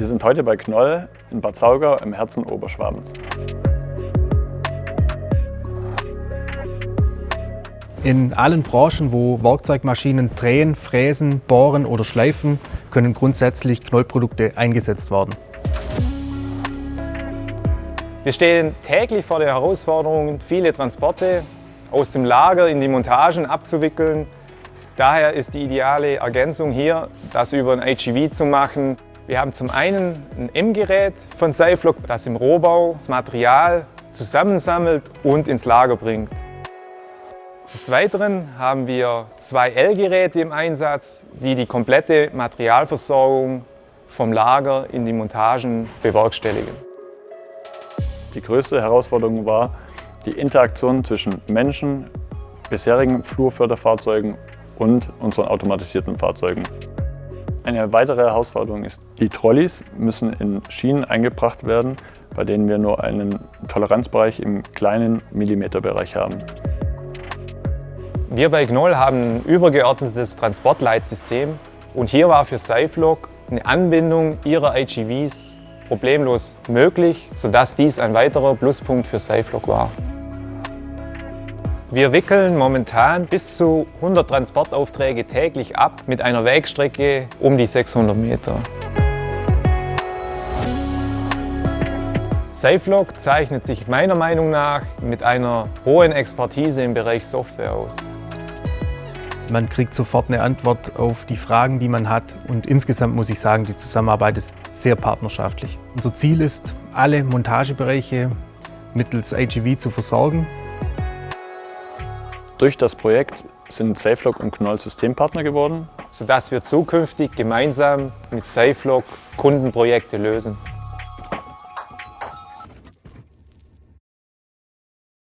Wir sind heute bei Knoll in Bad Saugau im Herzen Oberschwabens. In allen Branchen, wo Werkzeugmaschinen drehen, fräsen, bohren oder schleifen, können grundsätzlich Knoll-Produkte eingesetzt werden. Wir stehen täglich vor der Herausforderung, viele Transporte aus dem Lager in die Montagen abzuwickeln. Daher ist die ideale Ergänzung hier, das über ein HEV zu machen. Wir haben zum einen ein M-Gerät von Safelog, das im Rohbau das Material zusammensammelt und ins Lager bringt. Des Weiteren haben wir 2 L-Geräte im Einsatz, die die komplette Materialversorgung vom Lager in die Montagen bewerkstelligen. Die größte Herausforderung war die Interaktion zwischen Menschen, bisherigen Flurförderfahrzeugen und unseren automatisierten Fahrzeugen. Eine weitere Herausforderung ist, die Trolleys müssen in Schienen eingebracht werden, bei denen wir nur einen Toleranzbereich im kleinen Millimeterbereich haben. Wir bei Knoll haben ein übergeordnetes Transportleitsystem und hier war für Safelog eine Anbindung ihrer HEVs problemlos möglich, sodass dies ein weiterer Pluspunkt für Safelog war. Wir wickeln momentan bis zu 100 Transportaufträge täglich ab mit einer Wegstrecke um die 600 Meter. Safelog zeichnet sich meiner Meinung nach mit einer hohen Expertise im Bereich Software aus. Man kriegt sofort eine Antwort auf die Fragen, die man hat, und insgesamt muss ich sagen, die Zusammenarbeit ist sehr partnerschaftlich. Unser Ziel ist, alle Montagebereiche mittels HEV zu versorgen. Durch das Projekt sind Safelog und Knoll Systempartner geworden, sodass wir zukünftig gemeinsam mit Safelog Kundenprojekte lösen.